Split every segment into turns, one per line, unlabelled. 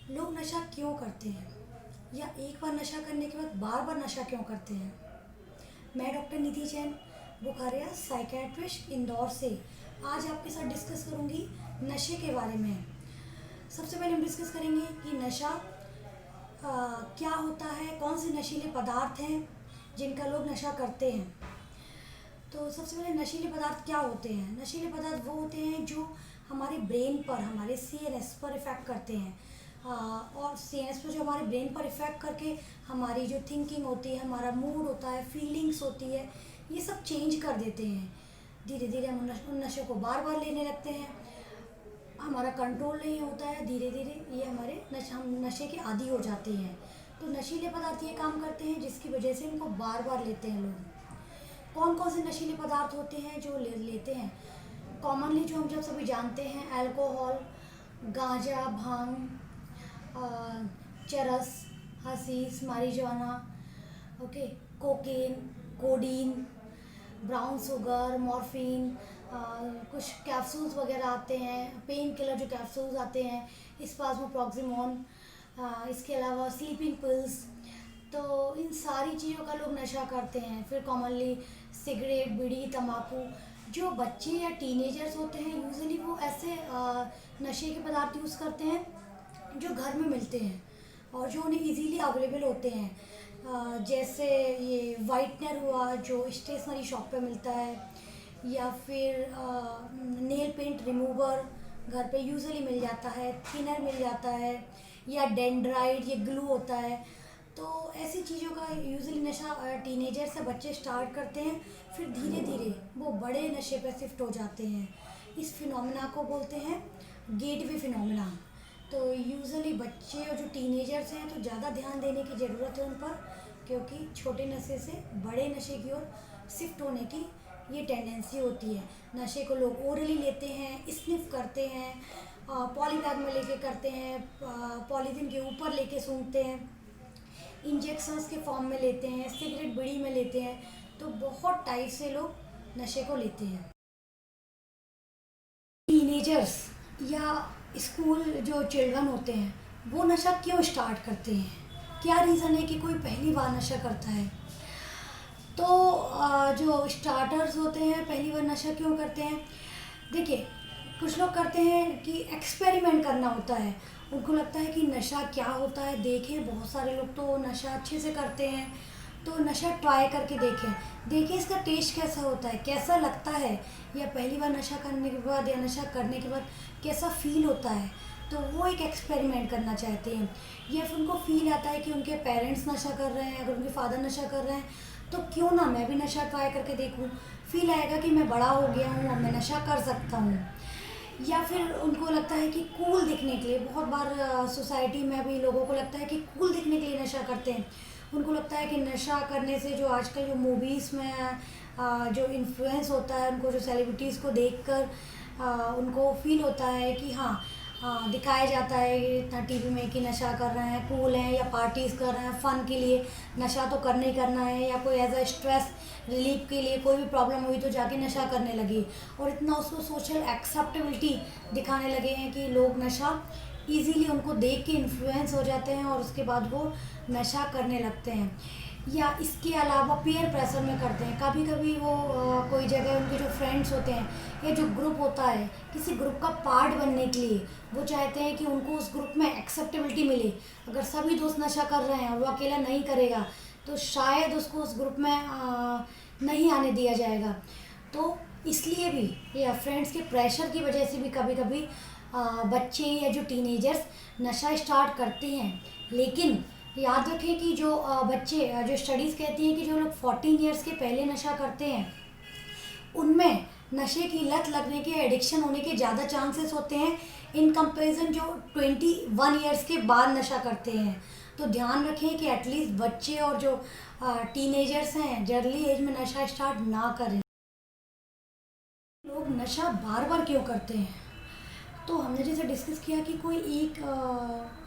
लोग नशा क्यों करते हैं, या एक बार नशा करने के बाद बार बार नशा क्यों करते हैं। मैं डॉक्टर निधि जैन बुखारिया, साइकेट्रिस्ट, इंदौर से आज आपके साथ डिस्कस करूंगी नशे के बारे में। सबसे पहले हम डिस्कस करेंगे कि नशा क्या होता है, कौन से नशीले पदार्थ हैं जिनका लोग नशा करते हैं। तो सबसे पहले नशीले पदार्थ क्या होते हैं। नशीले पदार्थ वो होते हैं जो हमारे ब्रेन पर, हमारे सीएनएस पर इफ़ेक्ट करते हैं। और सीएनएस पर जो हमारे ब्रेन पर इफ़ेक्ट करके हमारी जो थिंकिंग होती है, हमारा मूड होता है, फीलिंग्स होती है, ये सब चेंज कर देते हैं। धीरे धीरे हम उन नशे को बार बार लेने लगते हैं, हमारा कंट्रोल नहीं होता है, धीरे धीरे ये हम नशे के आदी हो जाते हैं। तो नशीले पदार्थ ये काम करते हैं जिसकी वजह से इनको बार बार लेते हैं लोग। कौन कौन से नशीले पदार्थ होते हैं जो लेते हैं। कॉमनली जो हम जब सभी जानते हैं, alcohol, ganja, bhang, charas, hashish, marijuana, okay, cocaine, codeine, brown sugar, morphine, कुछ कैप्सूल्स वगैरह आते हैं, पेन किलर जो कैप्सूल्स आते हैं, स्पाज्मोप्रॉक्सिमोन, इसके अलावा स्लीपिंग पिल्स। तो इन सारी चीज़ों का लोग नशा करते हैं। फिर कॉमनली सिगरेट, बीड़ी, तंबाकू। जो बच्चे या टीनेजर्स होते हैं यूजुअली वो ऐसे नशे के पदार्थ यूज़ करते हैं जो घर में मिलते हैं और जो उन्हें इजीली अवेलेबल होते हैं। जैसे ये वाइटनर हुआ जो स्टेशनरी शॉप पे मिलता है, या फिर नेल पेंट रिमूवर घर पे यूजुअली मिल जाता है, थिनर मिल जाता है, या डेंड्राइट, ये ग्लू होता है। तो ऐसी चीज़ों का यूजुअली नशा टीनेजर से बच्चे स्टार्ट करते हैं, फिर धीरे धीरे वो बड़े नशे पर शिफ्ट हो जाते हैं। इस फिनोमिना को बोलते हैं गेटवे फिनोमिना। तो यूजुअली बच्चे और जो टीनेजर्स हैं तो ज़्यादा ध्यान देने की ज़रूरत है उन पर, क्योंकि छोटे नशे से बड़े नशे की ओर शिफ्ट होने की ये टेंडेंसी होती है। नशे को लोग ओरली लेते हैं, स्निफ करते हैं, पॉली बैग में लेके करते हैं, पॉलीथीन के ऊपर लेके सूंघते हैं, इंजेक्शंस के फॉर्म में लेते हैं, सिगरेट बीड़ी में लेते हैं। तो बहुत टाइप से लोग नशे को लेते हैं। टीनेजर्स या स्कूल जो चिल्ड्रन होते हैं वो नशा क्यों स्टार्ट करते हैं, क्या रीज़न है कि कोई पहली बार नशा करता है। तो जो स्टार्टर्स होते हैं पहली बार नशा क्यों करते हैं। देखिए, कुछ लोग करते हैं कि एक्सपेरिमेंट करना होता है, उनको लगता है कि नशा क्या होता है। देखें, बहुत सारे लोग तो नशा अच्छे से करते हैं, तो नशा ट्राई करके देखें इसका टेस्ट कैसा होता है, कैसा लगता है, या पहली बार नशा करने के बाद या नशा करने के बाद कैसा फील होता है। तो वो एक एक्सपेरिमेंट करना चाहते हैं। या फिर उनको फील आता है कि उनके पेरेंट्स नशा कर रहे हैं, अगर उनके फादर नशा कर रहे हैं तो क्यों ना मैं भी नशा ट्राई करके देखूं। फील आएगा कि मैं बड़ा हो गया हूँ, अब मैं नशा कर सकता हूँ। या फिर उनको लगता है कि कूल दिखने के लिए, बहुत बार सोसाइटी में भी लोगों को लगता है कि कूल दिखने के लिए नशा करते हैं। उनको लगता है कि नशा करने से जो आजकल जो मूवीज़ में जो इन्फ्लुएंस होता है, उनको जो सेलिब्रिटीज़ को देखकर उनको फील होता है कि हाँ, दिखाया जाता है इतना टीवी में कि नशा कर रहे हैं, कूल हैं, या पार्टीज़ कर रहे हैं फ़न के लिए। नशा तो करना ही करना है, या कोई एज अ स्ट्रेस रिलीफ के लिए कोई भी प्रॉब्लम हुई तो जाके नशा करने लगे, और इतना उसको सोशल एक्सेप्टेबिलिटी दिखाने लगे हैं कि लोग नशा इजीली उनको देख के इन्फ्लुएंस हो जाते हैं और उसके बाद वो नशा करने लगते हैं। या इसके अलावा पीयर प्रेशर में करते हैं। कभी कभी वो कोई जगह उनके जो फ्रेंड्स होते हैं या जो ग्रुप होता है, किसी ग्रुप का पार्ट बनने के लिए वो चाहते हैं कि उनको उस ग्रुप में एक्सेप्टेबिलिटी मिले। अगर सभी दोस्त नशा कर रहे हैं और वो अकेला नहीं करेगा तो शायद उसको उस ग्रुप में नहीं आने दिया जाएगा। तो इसलिए भी, या फ्रेंड्स के प्रेशर की वजह से भी कभी कभी बच्चे या जो टीनेजर्स नशा स्टार्ट करते हैं। लेकिन याद रखें कि जो बच्चे, जो स्टडीज़ कहती हैं कि जो लोग 14 ईयर्स के पहले नशा करते हैं उनमें नशे की लत लगने के, एडिक्शन होने के ज़्यादा चांसेस होते हैं इन कंपैरिजन जो 21 ईयर्स के बाद नशा करते हैं। तो ध्यान रखें कि एटलीस्ट बच्चे और जो टीनेजर्स हैं जर्ली एज में नशा स्टार्ट ना करें। लोग नशा बार बार क्यों करते हैं। तो हमने जैसे डिस्कस किया कि कोई एक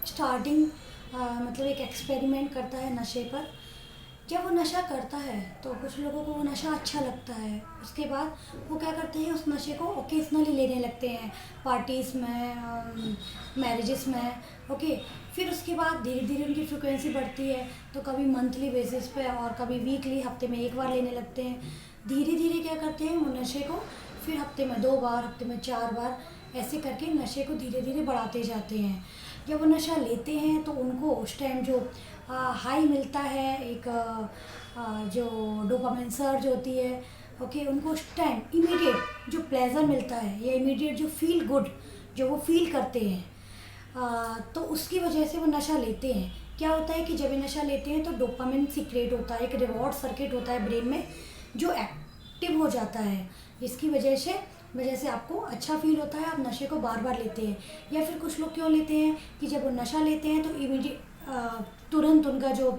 स्टार्टिंग मतलब एक एक्सपेरिमेंट करता है नशे पर, जब वो नशा करता है तो कुछ लोगों को वो नशा अच्छा लगता है। उसके बाद वो क्या करते हैं, उस नशे को ओकेजनली लेने लगते हैं, पार्टीज़ में, मैरिजेस में। ओके। फिर उसके बाद धीरे धीरे उनकी फ्रिक्वेंसी बढ़ती है, तो कभी मंथली बेसिस पे और कभी वीकली, हफ्ते में एक बार लेने लगते हैं। धीरे धीरे क्या करते हैं, वो नशे को फिर हफ्ते में 2 बार, हफ्ते में 4 बार, ऐसे करके नशे को धीरे धीरे बढ़ाते जाते हैं। जब वो नशा लेते हैं तो उनको उस टाइम जो हाई मिलता है, एक जो डोपामिन सर्ज होती है, ओके, उनको उस टाइम इमीडिएट जो प्लेजर मिलता है या इमीडिएट जो फील गुड जो वो फील करते हैं, तो उसकी वजह से वो नशा लेते हैं। क्या होता है कि जब ये नशा लेते हैं तो डोपामिन सीक्रेट होता है, एक रिवॉर्ड सर्किट होता है ब्रेन में जो एक्टिव हो जाता है, जिसकी वजह से आपको अच्छा फील होता है, आप नशे को बार बार लेते हैं। या फिर कुछ लोग क्यों लेते हैं कि जब वो नशा लेते हैं तो इमीडिएट तुरंत उनका जो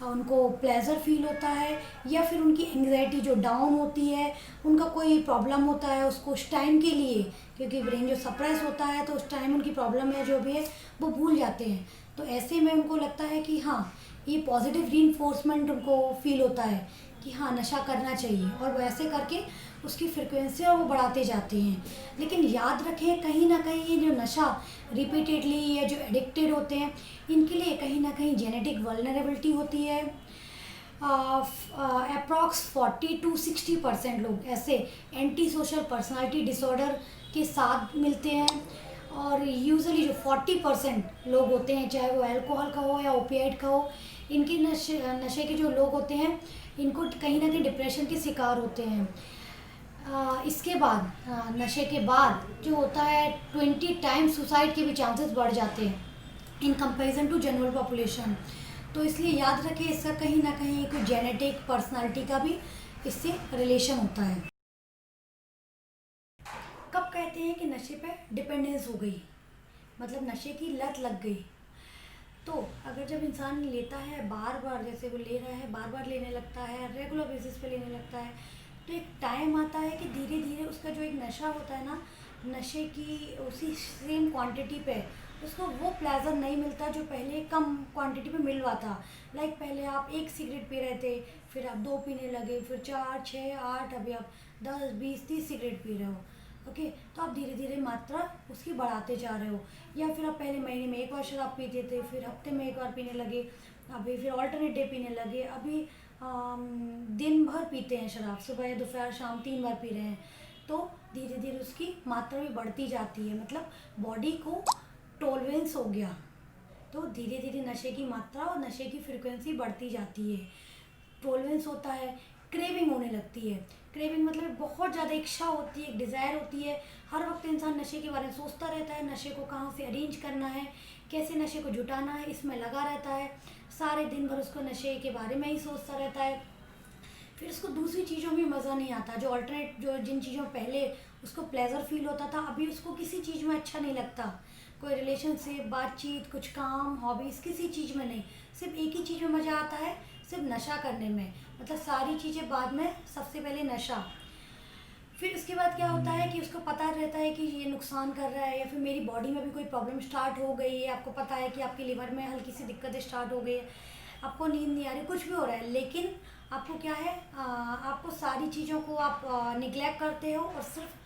उनको प्लेजर फील होता है, या फिर उनकी एंग्जाइटी जो डाउन होती है, उनका कोई प्रॉब्लम होता है, उसको उस टाइम के लिए, क्योंकि ब्रेन जो सप्रेस होता है तो उस टाइम उनकी प्रॉब्लम है जो भी है वो भूल जाते हैं। तो ऐसे में उनको लगता है कि हाँ, ये पॉजिटिव रीइंफोर्समेंट उनको फील होता है कि हाँ, नशा करना चाहिए, और वैसे करके उसकी फ्रिक्वेंसी और वो बढ़ाते जाते हैं। लेकिन याद रखें, कहीं ना कहीं ये जो नशा रिपीटेडली या जो एडिक्टेड होते हैं, इनके लिए कहीं ना कहीं जेनेटिक वल्नरेबिलिटी होती है। अप्रॉक्स 40 to 60% लोग ऐसे एंटी सोशल पर्सनालिटी डिसऑर्डर के साथ मिलते हैं। और यूजुअली जो 40% लोग होते हैं, चाहे वो अल्कोहल का हो या ओपियाइड का हो, इनके नशे के जो लोग होते हैं, इनको कहीं ना कहीं डिप्रेशन के शिकार होते हैं। इसके बाद नशे के बाद जो होता है 20 टाइम्स सुसाइड के भी चांसेस बढ़ जाते हैं in comparison to general population. तो इसलिए याद रखें, इसका कहीं ना कहीं कोई जेनेटिक पर्सनालिटी का भी इससे रिलेशन होता है। कब कहते हैं कि नशे पे डिपेंडेंस हो गई, मतलब नशे की लत लग गई? तो अगर जब इंसान लेता है बार बार, जैसे वो ले रहा है, बार बार लेने लगता है, रेगुलर बेसिस पे लेने लगता है, तो एक टाइम आता है कि धीरे धीरे उसका जो एक नशा होता है ना, नशे की उसी सेम क्वांटिटी पे उसको वो प्लेजर नहीं मिलता जो पहले कम क्वांटिटी पे मिल रहा था। लाइक पहले आप 1 सिगरेट पी रहे थे, फिर आप 2 पीने लगे, फिर 4, 6, 8, अभी आप 10, 20, 30 सिगरेट पी रहे हो। ओके। तो आप धीरे धीरे मात्रा उसकी बढ़ाते जा रहे हो। या फिर आप पहले महीने में 1 बार शराब पीते थे, फिर हफ्ते में 1 बार पीने लगे, अभी फिर ऑल्टरनेट डे पीने लगे, अभी दिन भर पीते हैं शराब, सुबह या दोपहर शाम 3 बार पी रहे हैं। तो धीरे धीरे उसकी मात्रा भी बढ़ती जाती है, मतलब बॉडी को टॉलरेंस हो गया, तो धीरे धीरे नशे की मात्रा और नशे की फ्रिक्वेंसी बढ़ती जाती है। टॉलरेंस होता है, क्रेविंग होने लगती है। क्रेविंग मतलब बहुत ज़्यादा इच्छा होती है, एक डिज़ायर होती है। हर वक्त इंसान नशे के बारे में सोचता रहता है, नशे को कहाँ से अरेंज करना है, कैसे नशे को जुटाना है, इसमें लगा रहता है। सारे दिन भर उसको नशे के बारे में ही सोचता रहता है। फिर उसको दूसरी चीज़ों में मज़ा नहीं आता, जो अल्टरनेट, जो जिन चीज़ों पहले उसको प्लेजर फील होता था, अभी उसको किसी चीज़ में अच्छा नहीं लगता। कोई रिलेशनशिप, बातचीत, कुछ काम, हॉबीज़, किसी चीज़ में नहीं, सिर्फ एक ही चीज़ में मज़ा आता है, सिर्फ नशा करने में। मतलब सारी चीज़ें बाद में, सबसे पहले नशा। फिर उसके बाद क्या होता है कि उसको पता रहता है कि ये नुकसान कर रहा है, या फिर मेरी बॉडी में भी कोई प्रॉब्लम स्टार्ट हो गई है, आपको पता है कि आपके लिवर में हल्की सी दिक्कत स्टार्ट हो गई है, आपको नींद नहीं आ रही, कुछ भी हो रहा है, लेकिन आपको क्या है, आपको सारी चीज़ों को आप निगलेक्ट करते हो, और सिर्फ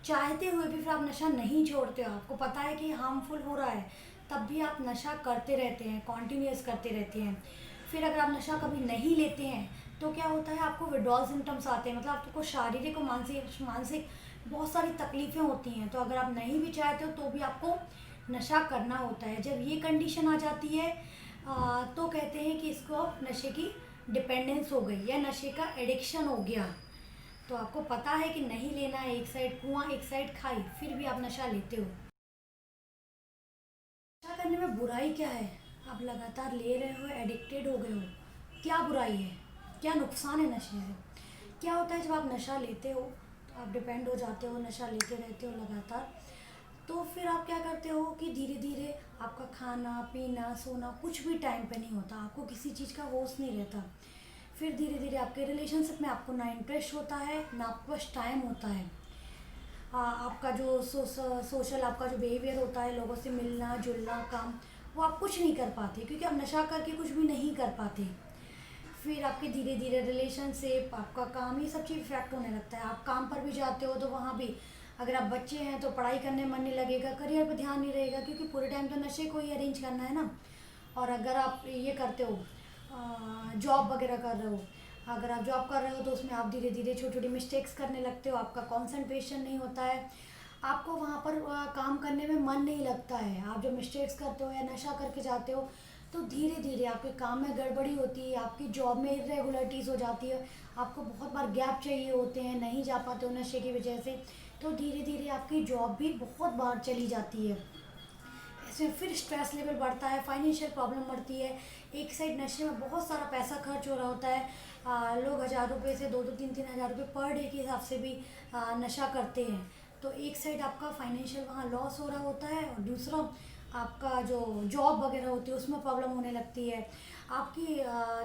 चाहते हुए भी फिर आप नशा नहीं छोड़ते हो। आपको पता है कि हार्मफुल हो रहा है, तब भी आप नशा करते रहते हैं, कॉन्टीन्यूस करते रहते हैं। फिर अगर आप नशा कभी नहीं लेते हैं तो क्या होता है, आपको विड्रॉल सिम्टम्स आते हैं, मतलब आपको शारीरिक और मानसिक मानसिक बहुत सारी तकलीफ़ें होती हैं। तो अगर आप नहीं भी चाहते हो तो भी आपको नशा करना होता है। जब ये कंडीशन आ जाती है तो कहते हैं कि इसको नशे की डिपेंडेंस हो गई, या नशे का एडिक्शन हो गया। तो आपको पता है कि नहीं लेना है, एक साइड कुआं एक साइड खाई, फिर भी आप नशा लेते हो। नशा करने में बुराई क्या है? आप लगातार ले रहे हो, एडिक्टेड हो गए हो, क्या बुराई है, क्या नुकसान है नशे से? क्या होता है जब आप नशा लेते हो तो आप डिपेंड हो जाते हो, नशा लेते रहते हो लगातार, तो फिर आप क्या करते हो कि धीरे धीरे आपका खाना पीना सोना कुछ भी टाइम पे नहीं होता, आपको किसी चीज़ का होश नहीं रहता। फिर धीरे धीरे आपके रिलेशनशिप में आपको ना इंटरेस्ट होता है, ना आपके पास टाइम होता है। आपका जो सोशल आपका जो बिहेवियर होता है, लोगों से मिलना जुलना, काम, वो आप कुछ नहीं कर पाते, क्योंकि आप नशा करके कुछ भी नहीं कर पाते। फिर आपके धीरे धीरे रिलेशनशिप, आपका काम, ये सब चीज़ इफेक्ट होने लगता है। आप काम पर भी जाते हो तो वहाँ भी अगर आप बच्चे हैं तो पढ़ाई करने में मन नहीं लगेगा, करियर पे ध्यान नहीं रहेगा, क्योंकि पूरे टाइम तो नशे को ही अरेंज करना है ना। और अगर आप ये करते हो, जॉब वगैरह कर रहे हो, अगर आप जॉब कर रहे हो तो उसमें आप धीरे धीरे छोटी छोटी मिस्टेक्स करने लगते हो, आपका कंसंट्रेशन नहीं होता है, आपको वहाँ पर काम करने में मन नहीं लगता है। आप जब मिस्टेक्स करते हो या नशा करके जाते हो तो धीरे धीरे आपके काम में गड़बड़ी होती है, आपकी जॉब में इरेगुलरिटीज़ हो जाती है, आपको बहुत बार गैप चाहिए होते हैं, नहीं जा पाते हो नशे की वजह से, तो धीरे धीरे आपकी जॉब भी बहुत बार चली जाती है। ऐसे फिर स्ट्रेस लेवल बढ़ता है, फाइनेंशियल प्रॉब्लम बढ़ती है। एक साइड नशे में बहुत सारा पैसा खर्च हो रहा होता है, लोग 1,000 रुपये से 2-2, 3-3 हज़ार रुपये पर डे के हिसाब से भी नशा करते हैं। तो एक साइड आपका फाइनेंशियल वहाँ लॉस हो रहा होता है, और दूसरा आपका जो जॉब वगैरह होती है उसमें प्रॉब्लम होने लगती है। आपकी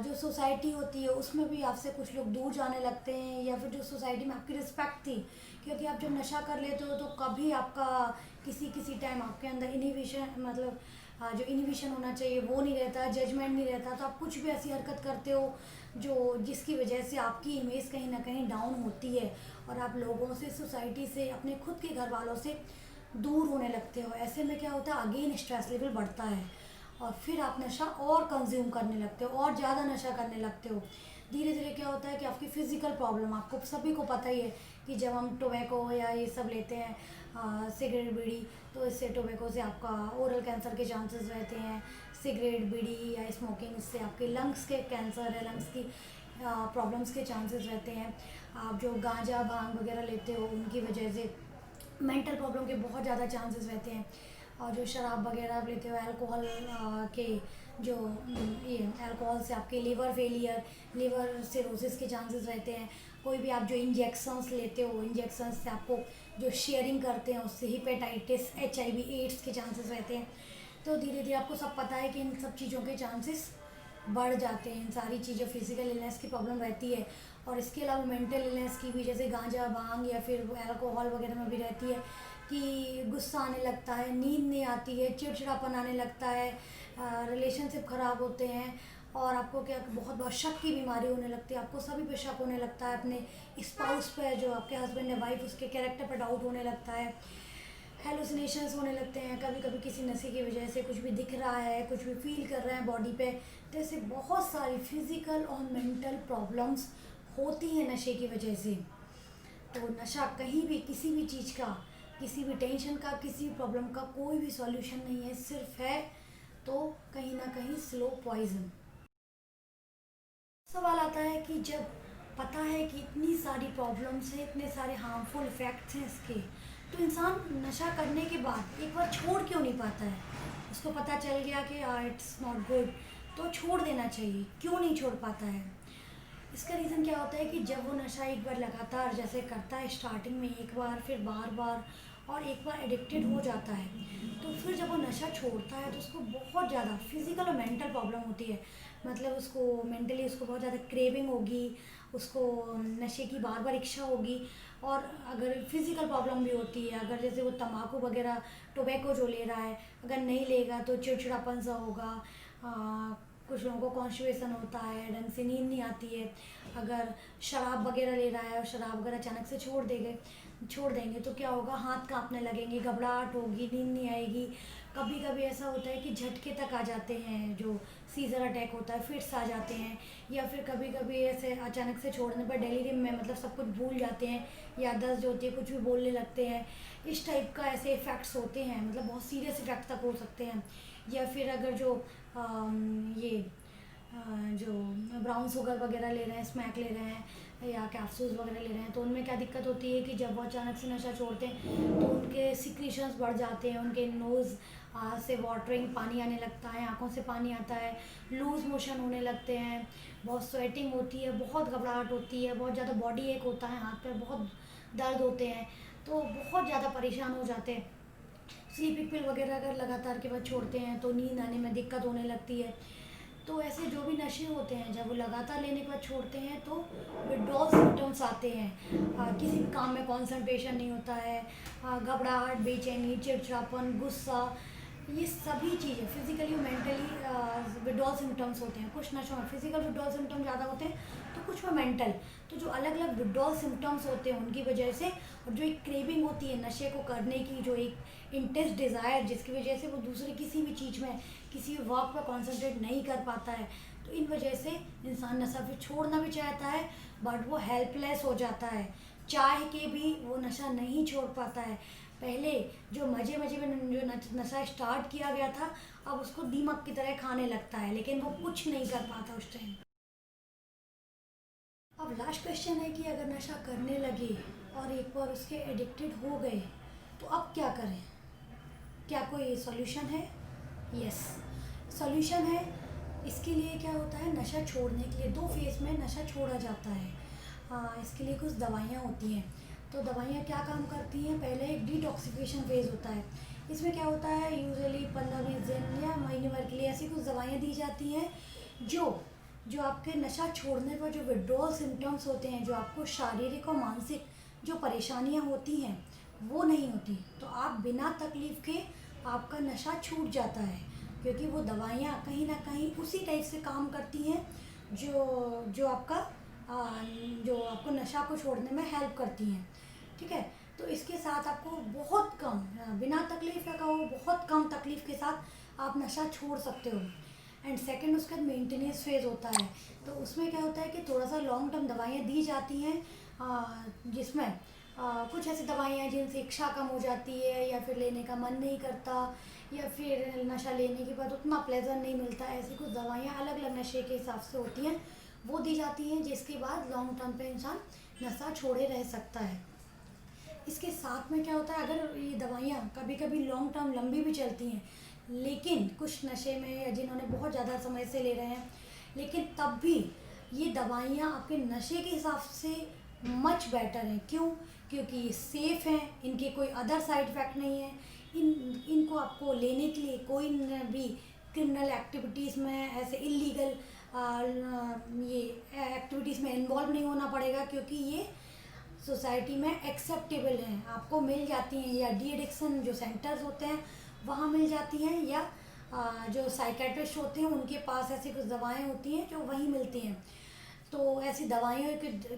जो सोसाइटी होती है उसमें भी आपसे कुछ लोग दूर जाने लगते हैं, या फिर जो सोसाइटी में आपकी रिस्पेक्ट थी, क्योंकि आप जब नशा कर लेते हो तो कभी आपका किसी किसी टाइम आपके अंदर इनिबिशन, मतलब जो इनिबिशन होना चाहिए वो नहीं रहता, जजमेंट नहीं रहता, तो आप कुछ भी ऐसी हरकत करते हो जो जिसकी वजह से आपकी इमेज कहीं ना कहीं डाउन होती है, और आप लोगों से, सोसाइटी से, अपने खुद के घर वालों से दूर होने लगते हो। ऐसे में क्या होता है, अगेन स्ट्रेस लेवल बढ़ता है, और फिर आप नशा और कंज्यूम करने लगते हो, और ज़्यादा नशा करने लगते हो। धीरे धीरे क्या होता है कि आपकी फ़िज़िकल प्रॉब्लम, आपको सभी को पता ही है कि जब हम टोबैको या ये सब लेते हैं, सिगरेट बीड़ी, तो इससे टोबैको से आपका ओरल कैंसर के चांसेस रहते हैं। सिगरेट बीड़ी या स्मोकिंग से आपके लंग्स के कैंसर है, लंग्स की प्रॉब्लम्स के चांसेस रहते हैं। आप जो गांजा भांग वगैरह लेते हो उनकी वजह से मेंटल प्रॉब्लम के बहुत ज़्यादा चांसेस रहते हैं। और जो शराब वगैरह आप लेते हो, अल्कोहल के जो ये अल्कोहल से आपके लिवर फेलियर, लिवर सिरोसिस के चांसेस रहते हैं। कोई भी आप जो इंजेक्शंस लेते हो, इंजेक्शंस से आपको जो शेयरिंग करते हैं उससे हिपेटाइटिस, HIV, एड्स के चांसेस रहते हैं। तो धीरे धीरे आपको सब पता है कि इन सब चीज़ों के चांसेस बढ़ जाते हैं। इन सारी चीज़ें, फिजिकल इलनेस की प्रॉब्लम रहती है, और इसके अलावा मेंटल इलनेस की भी, जैसे गांजा भांग या फिर अल्कोहल वगैरह में भी रहती है कि गुस्सा आने लगता है, नींद नहीं आती है, चिड़चिड़ापन आने लगता है, रिलेशनशिप ख़राब होते हैं, और आपको क्या बहुत बहुत शक की बीमारी होने लगती है। आपको सभी पे शक होने लगता है, अपने स्पाउस पे, जो आपके हस्बैंड है, वाइफ, उसके कैरेक्टर पर डाउट होने लगता है। हेलुसिनेशंस होने लगते हैं, कभी कभी किसी नशे की वजह से कुछ भी दिख रहा है, कुछ भी फील कर रहे हैं बॉडी पे। तो ऐसे बहुत सारी फिज़िकल और मेंटल प्रॉब्लम्स होती हैं नशे की वजह से। तो नशा कहीं भी, किसी भी चीज़ का, किसी भी टेंशन का, किसी भी प्रॉब्लम का कोई भी सॉल्यूशन नहीं है, सिर्फ है तो कहीं ना कहीं स्लो पॉइजन। सवाल आता है कि जब पता है कि इतनी सारी प्रॉब्लम्स हैं, इतने सारे हार्मफुल इफ़ेक्ट्स हैं इसके, तो इंसान नशा करने के बाद एक बार छोड़ क्यों नहीं पाता है। उसको पता चल गया कि इट्स नॉट गुड, तो छोड़ देना चाहिए, क्यों नहीं छोड़ पाता है। इसका रीज़न क्या होता है कि जब वो नशा एक बार लगातार जैसे करता है, स्टार्टिंग में एक बार, फिर बार बार, और एक बार एडिक्टेड हो जाता है, तो फिर जब वो नशा छोड़ता है तो उसको बहुत ज़्यादा फिज़िकल और मेंटल प्रॉब्लम होती है। मतलब उसको मेंटली, उसको बहुत ज़्यादा क्रेविंग होगी, उसको नशे की बार बार इच्छा होगी, और अगर फिज़िकल प्रॉब्लम भी होती है, अगर जैसे वो तम्बाकू वगैरह, टोबैको जो ले रहा है, अगर नहीं लेगा तो चिड़चिड़ापन सा होगा, कुछ लोगों को कॉन्स्टिपेशन होता है, ढंग से नींद नहीं आती है। अगर शराब वगैरह ले रहा है और शराब वगैरह अचानक से छोड़ देंगे तो क्या होगा, हाथ कांपने लगेंगे, घबराहट होगी, नींद नहीं आएगी। कभी कभी ऐसा होता है कि झटके तक आ जाते हैं, जो सीजर अटैक होता है, फिट्स आ जाते हैं, या फिर कभी कभी ऐसे अचानक से छोड़ने पर डेलीरियम में, मतलब सब कुछ भूल जाते हैं, याददाश्त जो होती है, कुछ भी बोलने लगते हैं। इस टाइप का ऐसे इफ़ेक्ट्स होते हैं, मतलब बहुत सीरियस इफ़ेक्ट तक हो सकते हैं। या फिर अगर जो ये जो ब्राउन शुगर वगैरह ले रहे हैं, स्मैक ले रहे हैं, या कैप्सूल्स वगैरह ले रहे हैं, तो उनमें क्या दिक्कत होती है कि जब वो अचानक से नशा छोड़ते हैं तो उनके सिक्रीशंस बढ़ जाते हैं, उनके नोज़ से वाटरिंग, पानी आने लगता है, आंखों से पानी आता है, लूज़ मोशन होने लगते हैं, बहुत स्वेटिंग होती है, बहुत घबराहट होती है, बहुत ज़्यादा बॉडी एक होता है, हाथ पैर बहुत दर्द होते हैं, तो बहुत ज़्यादा परेशान हो जाते हैं। स्लीपिंग पिल वगैरह अगर लगातार के बाद छोड़ते हैं तो नींद आने में दिक्कत होने लगती है। तो ऐसे जो भी नशे होते हैं, जब वो लगातार लेने के बाद छोड़ते हैं तो विड्रॉल सिम्टम्स आते हैं। किसी भी काम में कंसंट्रेशन नहीं होता है, घबराहट, बेचैनी, चिड़चिड़ापन, गुस्सा, ये सभी चीज़ें फिजिकली और मेंटली विड्रॉल सिम्टम्स होते हैं। कुछ नशों में फिजिकल विड्रॉल सिम्टम्स ज़्यादा होते हैं, तो कुछ में मेंटल। तो जो अलग अलग विड्रॉल सिम्टम्स होते हैं उनकी वजह से, और जो एक क्रेविंग होती है नशे को करने की, जो एक इंटेंस डिज़ायर जिसकी वजह से वो दूसरे किसी भी चीज़ में, किसी भी वर्क पर कॉन्सेंट्रेट नहीं कर पाता है, तो इन वजह से इंसान नशा फिर छोड़ना भी चाहता है बट वो हेल्पलेस हो जाता है। चाह के भी वो नशा नहीं छोड़ पाता है। पहले जो मज़े मज़े में जो नशा स्टार्ट किया गया था, अब उसको दीमक की तरह खाने लगता है, लेकिन वो कुछ नहीं कर पाता उस टाइम। अब लास्ट क्वेश्चन है कि अगर नशा करने लगे और एक बार उसके एडिक्टेड हो गए तो अब क्या करें? क्या कोई सॉल्यूशन है? यस, सॉल्यूशन है। इसके लिए क्या होता है, नशा छोड़ने के लिए 2 फेज़ में नशा छोड़ा जाता है। इसके लिए कुछ दवाइयाँ होती हैं। तो दवाइयाँ क्या काम करती हैं? पहले एक डिटॉक्सिफिकेशन फेज़ होता है। इसमें क्या होता है, यूजुअली 15-20 दिन या महीने भर के लिए ऐसी कुछ दवाइयाँ दी जाती हैं जो जो आपके नशा छोड़ने पर जो विड्रॉल सिम्टम्स होते हैं, जो आपको शारीरिक और मानसिक जो परेशानियाँ होती हैं वो नहीं होती। तो आप बिना तकलीफ़ के आपका नशा छूट जाता है, क्योंकि वो दवाइयाँ कहीं ना कहीं उसी टाइप से काम करती हैं जो जो आपका जो आपको नशा को छोड़ने में हेल्प करती हैं। ठीक है, तो इसके साथ आपको बहुत कम, बिना तकलीफ़ का हो, बहुत कम तकलीफ़ के साथ आप नशा छोड़ सकते हो। एंड सेकंड, उसका मेंटेनेंस फेज़ होता है। तो उसमें क्या होता है कि थोड़ा सा लॉन्ग टर्म दवाइयाँ दी जाती हैं, जिसमें कुछ ऐसी दवाइयाँ हैं जिनसे इच्छा कम हो जाती है, या फिर लेने का मन नहीं करता, या फिर नशा लेने के बाद उतना प्लेजर नहीं मिलता। ऐसी कुछ दवाइयाँ अलग अलग नशे के हिसाब से होती हैं, वो दी जाती हैं, जिसके बाद लॉन्ग टर्म पे इंसान नशा छोड़े रह सकता है। इसके साथ में क्या होता है, अगर ये दवाइयाँ कभी कभी लॉन्ग टर्म लंबी भी चलती हैं, लेकिन कुछ नशे में या जिन्होंने बहुत ज़्यादा समय से ले रहे हैं, लेकिन तब भी ये दवाइयाँ आपके नशे के हिसाब से मच बेटर हैं। क्यों? क्योंकि ये सेफ़ हैं, इनके कोई अदर साइड इफ़ेक्ट नहीं है। इनको आपको लेने के लिए कोई भी क्रिमिनल एक्टिविटीज़ में, ऐसे इलीगल ये एक्टिविटीज़ में इन्वॉल्व नहीं होना पड़ेगा, क्योंकि ये सोसाइटी में एक्सेप्टेबल हैं, आपको मिल जाती हैं, या डी एडिक्शन जो सेंटर्स होते हैं वहाँ मिल जाती हैं, या जो साइकेट्रिस्ट होते हैं उनके पास ऐसी कुछ दवाएं होती हैं जो वहीं मिलती हैं। तो ऐसी दवाइयों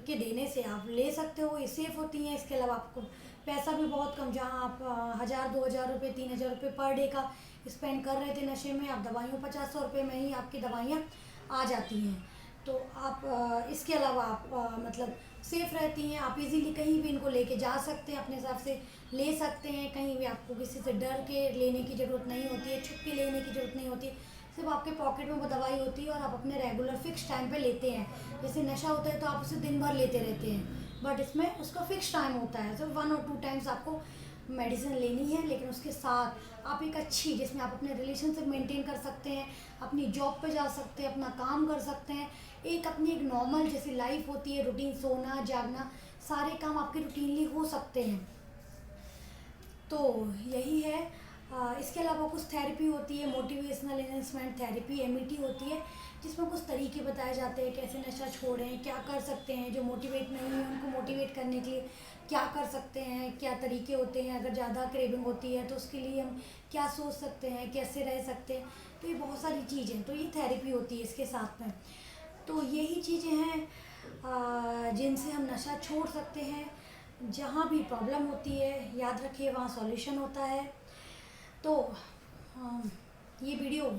के देने से आप ले सकते हो, ये सेफ़ होती हैं। इसके अलावा आपको पैसा भी बहुत कम, जहाँ आप 1000-2000 रुपये, 3000 रुपये पर डे का स्पेंड कर रहे थे नशे में, आप दवाइयों 50-100 रुपये में ही आपकी दवाइयाँ आ जाती हैं। तो आप इसके अलावा आप मतलब सेफ़ रहती हैं, आप इजीली कहीं भी इनको लेके जा सकते हैं, अपने हिसाब से ले सकते हैं, कहीं भी आपको किसी से डर के लेने की ज़रूरत नहीं होती है, छुप के लेने की ज़रूरत नहीं होती है। सिर्फ आपके पॉकेट में वो दवाई होती है और आप अपने रेगुलर फिक्स टाइम पे लेते हैं। जैसे नशा होता है तो आप उसे दिन भर लेते रहते हैं, बट इसमें उसका फिक्स टाइम होता है, सिर्फ 1 और 2 टाइम्स आपको मेडिसिन लेनी है। लेकिन उसके साथ आप एक अच्छी, जिसमें आप अपने रिलेशनशिप मेंटेन कर सकते हैं, अपनी जॉब पे जा सकते हैं, अपना काम कर सकते हैं, एक अपनी एक नॉर्मल जैसी लाइफ होती है, रूटीन, सोना जागना, सारे काम आपके रूटीनली हो सकते हैं। तो यही है। इसके अलावा कुछ थेरेपी होती है, मोटिवेशनल इन्हेंसमेंट थेरेपी, एमईटी होती है, जिसमें कुछ तरीके बताए जाते हैं कैसे नशा छोड़ें, क्या कर सकते हैं। जो मोटिवेट नहीं है उनको मोटिवेट करने के लिए क्या कर सकते हैं, क्या तरीके होते हैं। अगर ज़्यादा क्रेविंग होती है तो उसके लिए हम क्या सोच सकते हैं, कैसे रह सकते हैं। तो ये बहुत सारी चीज़ें, तो ये थेरेपी होती है इसके साथ में। तो यही चीज़ें हैं जिनसे हम नशा छोड़ सकते हैं। जहाँ भी प्रॉब्लम होती है, याद रखिए वहाँ सॉल्यूशन होता है। तो ये वीडियो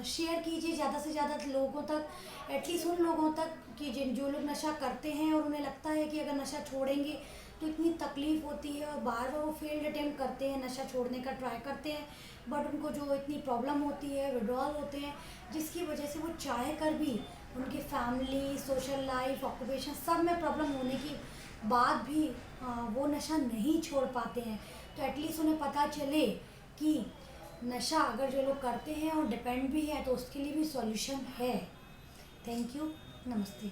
शेयर कीजिए ज़्यादा से ज़्यादा लोगों तक, एटलीस्ट उन लोगों तक कि जो लोग नशा करते हैं और उन्हें लगता है कि अगर नशा छोड़ेंगे तो इतनी तकलीफ़ होती है, और बार बार वो फेल्ड अटेम्प्ट करते हैं, नशा छोड़ने का ट्राई करते हैं, बट उनको जो इतनी प्रॉब्लम होती है, विड्रॉल होते हैं, जिसकी वजह से वो चाह कर भी उनकी फैमिली, सोशल लाइफ, ऑक्यूपेशन सब में प्रॉब्लम होने की बाद भी वो नशा नहीं छोड़ पाते हैं। तो एटलीस्ट उन्हें पता चले कि नशा अगर जो लोग करते हैं और डिपेंड भी है तो उसके लिए भी सॉल्यूशन है। थैंक यू, नमस्ते।